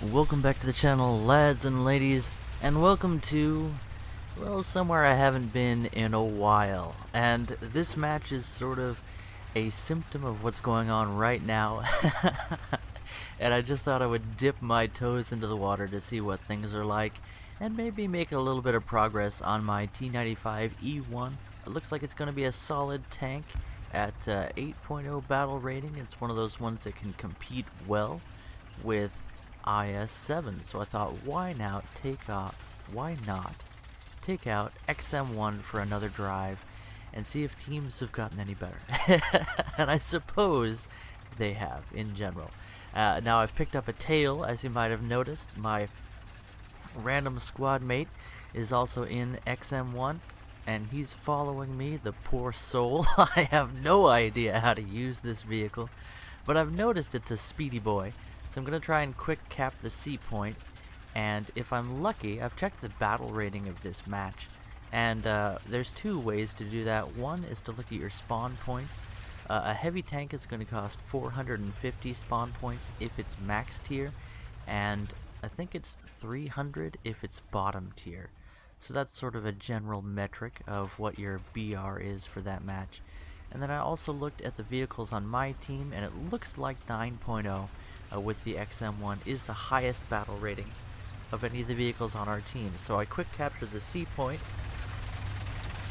Welcome back to the channel, lads and ladies, and welcome to, well, somewhere I haven't been in a while. And this match is sort of a symptom of what's going on right now. And I just thought I would dip my toes into the water to see what things are like, and maybe make a little bit of progress on my T95E1. It looks like it's going to be a solid tank at 8.0 battle rating. It's one of those ones that can compete well with IS-7, so I thought, why not take out XM1 for another drive and see if teams have gotten any better. And I suppose they have in general. Now I've picked up a tail, as you might have noticed. My random squad mate is also in XM1, and he's following me, the poor soul. I have no idea how to use this vehicle, but I've noticed it's a speedy boy. So I'm going to try and quick cap the C point, and if I'm lucky, I've checked the battle rating of this match, and there's two ways to do that. One is to look at your spawn points. A heavy tank is going to cost 450 spawn points if it's max tier, and I think it's 300 if it's bottom tier. So that's sort of a general metric of what your BR is for that match. And then I also looked at the vehicles on my team, and it looks like 9.0 with the XM1 is the highest battle rating of any of the vehicles on our team. So I quick captured the C point,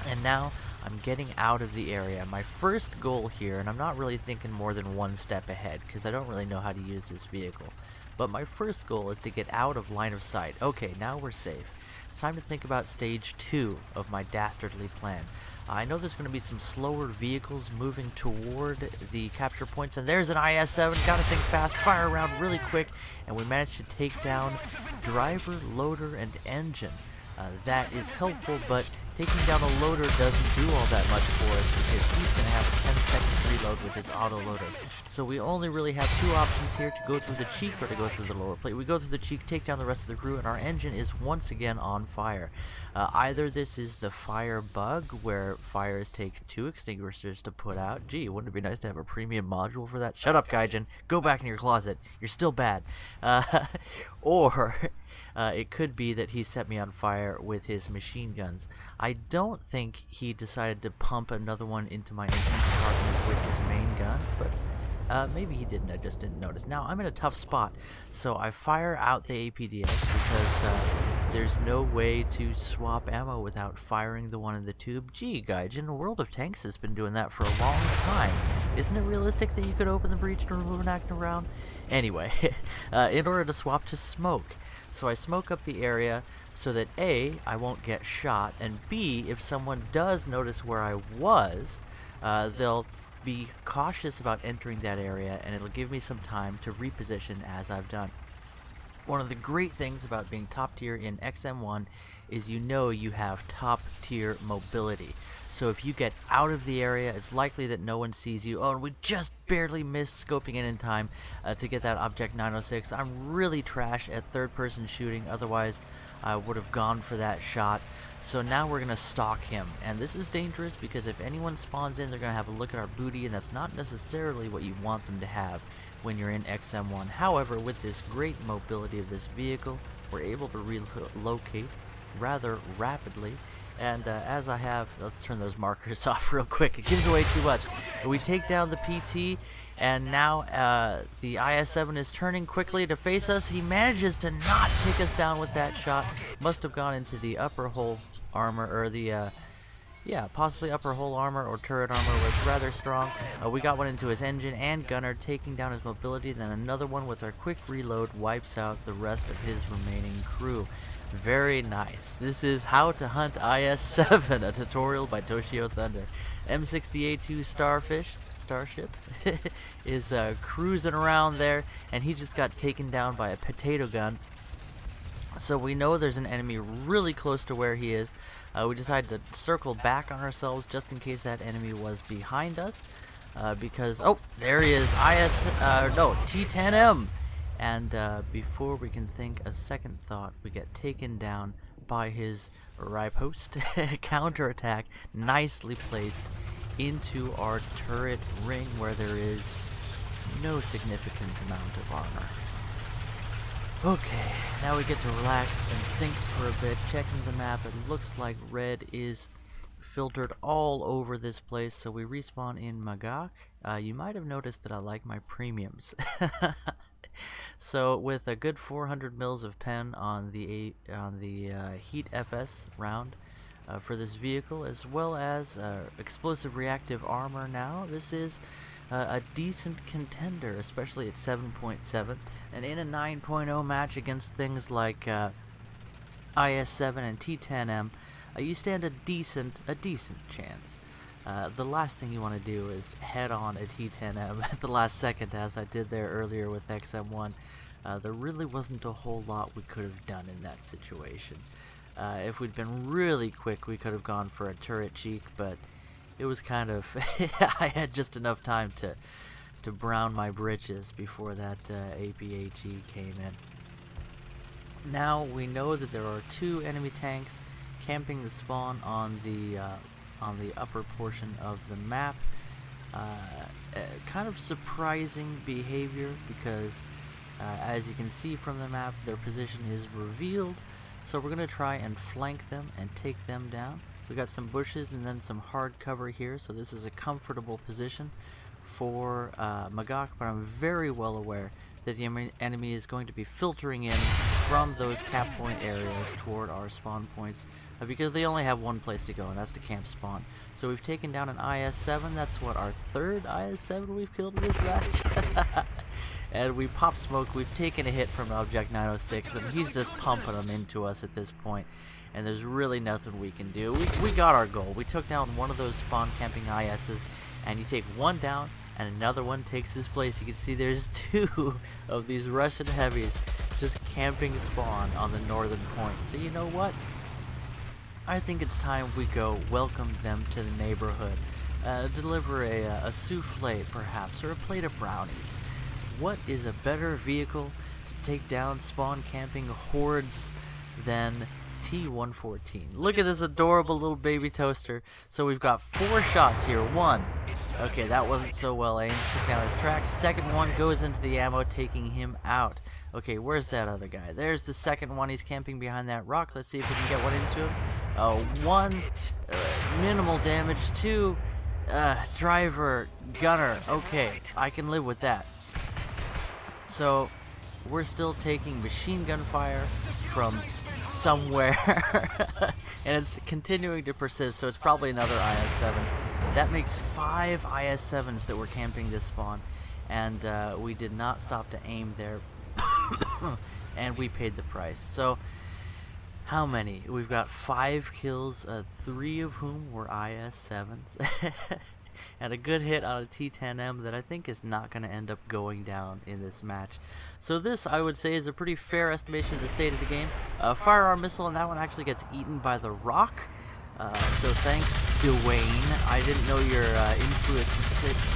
and now I'm getting out of the area. My first goal here, and I'm not really thinking more than one step ahead because I don't really know how to use this vehicle, but my first goal is to get out of line of sight. Okay, now we're safe. It's time to think about stage 2 of my dastardly plan. I know there's going to be some slower vehicles moving toward the capture points, and there's an IS-7. Gotta think fast, fire around really quick, and we managed to take down driver, loader, and engine. That is helpful, but taking down a loader doesn't do all that much for us because he's going to have a 10-second reload with his auto loader. So we only really have two options here, to go through the cheek or to go through the lower plate. We go through the cheek, take down the rest of the crew, and our engine is once again on fire. Either this is the fire bug, where fires take 2 extinguishers to put out. Gee, wouldn't it be nice to have a premium module for that? Shut up, Gaijin. Go back in your closet. You're still bad. Or it could be that he set me on fire with his machine guns. I don't think he decided to pump another one into my engine compartment with his main gun, but maybe he didn't, I just didn't notice. Now, I'm in a tough spot, so I fire out the APDS because there's no way to swap ammo without firing the one in the tube. Gee, Gaijin, World of Tanks has been doing that for a long time. Isn't it realistic that you could open the breach to remove an active round? Anyway, in order to swap to smoke. So I smoke up the area so that A, I won't get shot, and B, if someone does notice where I was, they'll be cautious about entering that area, and it'll give me some time to reposition as I've done. One of the great things about being top tier in XM1 is you have top tier mobility. So if you get out of the area, it's likely that no one sees you. Oh, and we just barely missed scoping in time to get that Object 906. I'm really trash at third-person shooting, otherwise I would have gone for that shot. So now we're going to stalk him, and this is dangerous because if anyone spawns in, they're going to have a look at our booty, and that's not necessarily what you want them to have when you're in XM1. However, with this great mobility of this vehicle, we're able to relocate rather rapidly. And as I have, let's turn those markers off real quick. It gives away too much. We take down the PT, and now the IS-7 is turning quickly to face us. He manages to not take us down with that shot. Must have gone into the upper hull armor, or the possibly upper hull armor or turret armor was rather strong. We got one into his engine and gunner, taking down his mobility. Then another one with our quick reload wipes out the rest of his remaining crew. Very nice. This is How to Hunt IS-7, a tutorial by toshiothunder. M60A2 Starship is cruising around there, and he just got taken down by a potato gun. So we know there's an enemy really close to where he is. We decided to circle back on ourselves just in case that enemy was behind us, because, oh, there he is, T10M. And before we can think a second thought, we get taken down by his riposte counterattack, nicely placed into our turret ring where there is no significant amount of armor. Okay, now we get to relax and think for a bit. Checking the map, it looks like red is filtered all over this place, so we respawn in Magak. You might have noticed that I like my premiums. So with a good 400 mils of pen on the Heat FS round for this vehicle, as well as explosive reactive armor now, this is a decent contender, especially at 7.7, and in a 9.0 match against things like IS-7 and T10M, you stand a decent chance. The last thing you want to do is head on a T10M at the last second, as I did there earlier with XM1. There really wasn't a whole lot we could have done in that situation. If we'd been really quick, we could have gone for a turret cheek, but it was kind of I had just enough time to brown my britches before that APHE came in. Now we know that there are 2 enemy tanks camping the spawn on the upper portion of the map. Kind of surprising behavior because as you can see from the map, their position is revealed. So we're going to try and flank them and take them down. We got some bushes and then some hard cover here, so this is a comfortable position for Magak, but I'm very well aware that the enemy is going to be filtering in from those cap point areas toward our spawn points because they only have one place to go, and that's to camp spawn. So we've taken down an IS-7. That's what, our 3rd IS-7 we've killed in this match? And we pop smoke. We've taken a hit from Object 906, and he's just pumping them into us at this point, and there's really nothing we can do. We got our goal. We took down one of those spawn camping ISs, and you take one down and another one takes his place. You can see there's 2 of these Russian heavies just camping spawn on the northern point. So you know what? I think it's time we go welcome them to the neighborhood. Deliver a souffle perhaps, or a plate of brownies. What is a better vehicle to take down spawn camping hordes than T114? Look at this adorable little baby toaster. So we've got 4 shots here. 1. Okay, that wasn't so well aimed. Took down his track. Second one goes into the ammo, taking him out. Okay, where's that other guy? There's the second one. He's camping behind that rock. Let's see if we can get one into him. 1. Minimal damage. 2. Driver. Gunner. Okay, I can live with that. So we're still taking machine gun fire from somewhere and it's continuing to persist, so it's probably another IS-7. That makes 5 IS-7s that were camping this spawn, and we did not stop to aim there and we paid the price. So how many? We've got 5 kills, 3 of whom were IS-7s. And a good hit on a T10M that I think is not going to end up going down in this match. So this, I would say, is a pretty fair estimation of the state of the game. Firearm missile, and that one actually gets eaten by the rock. So thanks, Dwayne. I didn't know your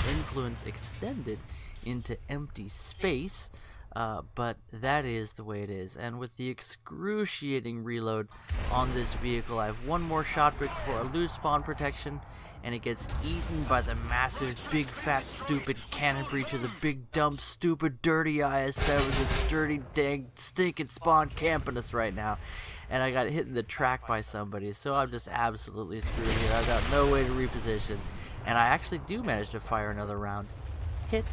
influence extended into empty space. But that is the way it is. And with the excruciating reload on this vehicle, I have one more shot before I lose spawn protection, and it gets eaten by the massive, big, fat, stupid cannon breach of the big, dumb, stupid, dirty IS-7 with dirty, dang, stinking spawn camping us right now. And I got hit in the track by somebody, so I'm just absolutely screwed here. I've got no way to reposition, and I actually do manage to fire another round. Hit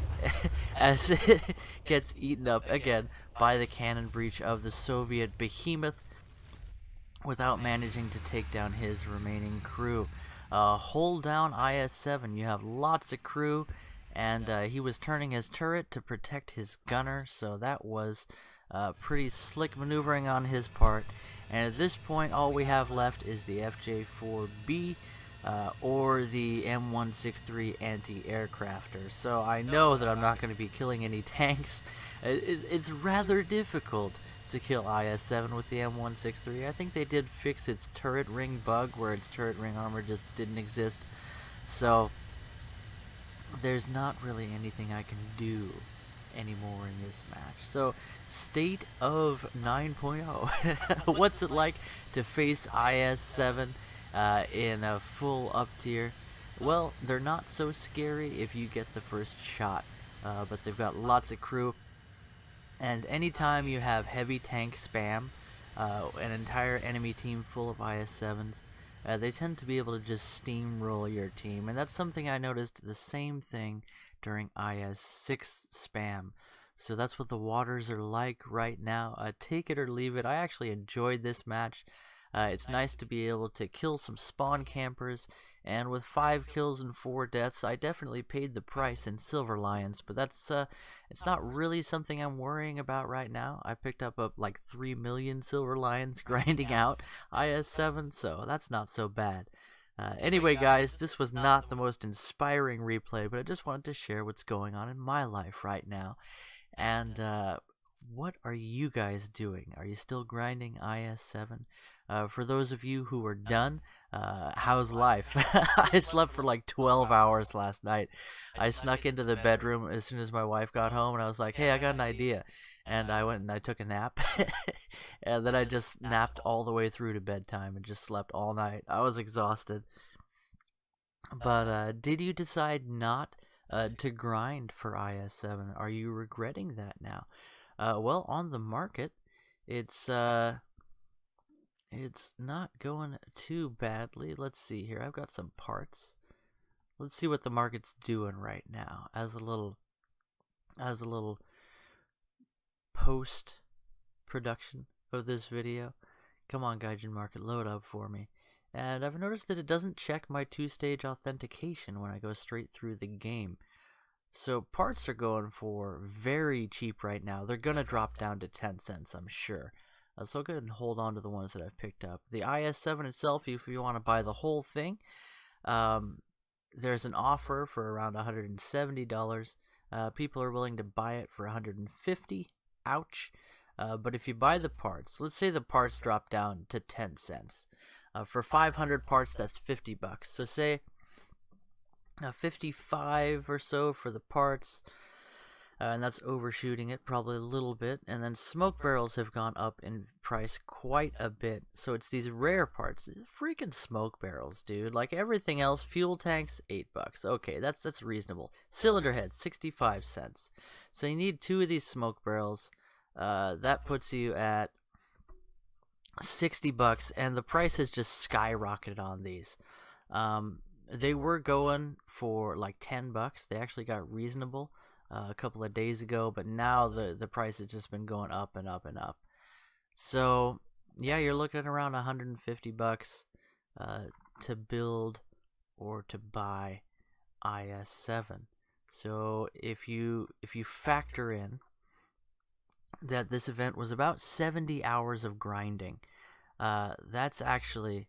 as it gets eaten up again by the cannon breach of the Soviet behemoth without managing to take down his remaining crew. Hold down IS-7. You have lots of crew, and he was turning his turret to protect his gunner, so that was pretty slick maneuvering on his part. And at this point, all we have left is the FJ-4B or the M163 anti-aircrafter. So I know that I'm not going to be killing any tanks. It's rather difficult to kill IS-7 with the M163. I think they did fix its turret ring bug where its turret ring armor just didn't exist. So there's not really anything I can do anymore in this match. So state of 9.0. What's it like to face IS-7 in a full up tier? Well, they're not so scary if you get the first shot, but they've got lots of crew. And anytime you have heavy tank spam, an entire enemy team full of IS-7s, they tend to be able to just steamroll your team. And that's something I noticed the same thing during IS-6 spam. So that's what the waters are like right now. Take it or leave it. I actually enjoyed this match. It's nice to be able to kill some spawn campers, and with 5 kills and 4 deaths, I definitely paid the price in Silver Lions, but that's it's not really something I'm worrying about right now. I picked up like 3 million Silver Lions grinding out IS-7, so that's not so bad. Anyway, guys, this was not the most inspiring replay, but I just wanted to share what's going on in my life right now. And what are you guys doing? Are you still grinding IS-7? For those of you who are done, how's life? I slept for like 12 hours last night. I snuck into the bedroom as soon as my wife got home, and I was like, hey, I got an idea. And I went and I took a nap. And then I just napped all the way through to bedtime and just slept all night. I was exhausted. But did you decide not to grind for IS-7? Are you regretting that now? Well, on the market, it's not going too badly. Let's see here. I've got some parts. Let's see what the market's doing right now as a little post production of this video. Come on, Gaijin Market, load up for me. And I've noticed that it doesn't check my 2-stage authentication when I go straight through the game. So parts are going for very cheap right now. They're going to drop down to 10 cents, I'm sure. So I'll go ahead and hold on to the ones that I've picked up. The IS-7 itself, if you want to buy the whole thing, there's an offer for around $170. People are willing to buy it for $150. Ouch. But if you buy the parts, let's say the parts drop down to 10 cents. For 500 parts, that's $50. So say 55 or so for the parts. And that's overshooting it probably a little bit. And then smoke barrels have gone up in price quite a bit. So it's these rare parts. Freaking smoke barrels, dude. Like everything else, fuel tanks, $8. Okay, that's reasonable. Cylinder heads, 65 cents. So you need 2 of these smoke barrels. That puts you at $60, and the price has just skyrocketed on these. They were going for like $10. They actually got reasonable a couple of days ago, but now the price has just been going up and up and up. So yeah, you're looking at around $150 to build or to buy IS-7. So if you factor in that this event was about 70 hours of grinding, that's actually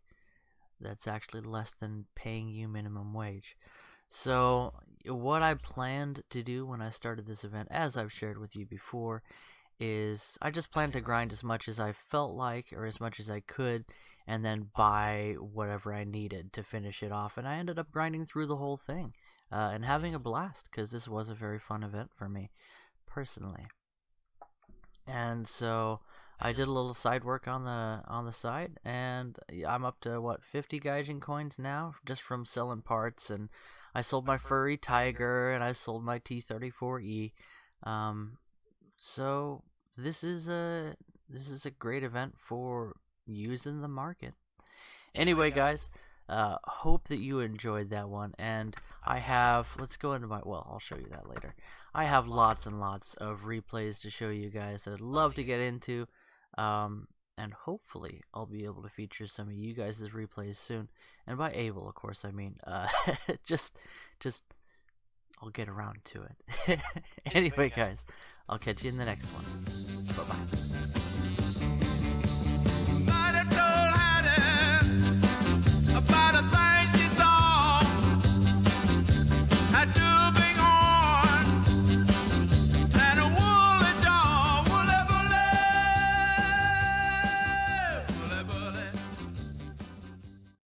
less than paying you minimum wage. So what I planned to do when I started this event, as I've shared with you before, is I just planned to grind as much as I felt like or as much as I could, and then buy whatever I needed to finish it off. And I ended up grinding through the whole thing and having a blast, because this was a very fun event for me personally. And so I did a little side work on the side, and I'm up to what, 50 Gaijin coins now just from selling parts. And I sold my furry tiger, and I sold my T-34E. So this is a great event for using the market. Anyway, guys, hope that you enjoyed that one. And I have, let's go into my, well, I'll show you that later. I have lots and lots of replays to show you guys that I'd love to get into. And hopefully I'll be able to feature some of you guys' replays soon. And by able, of course, I mean just I'll get around to it. Anyway, guys, I'll catch you in the next one. Bye-bye.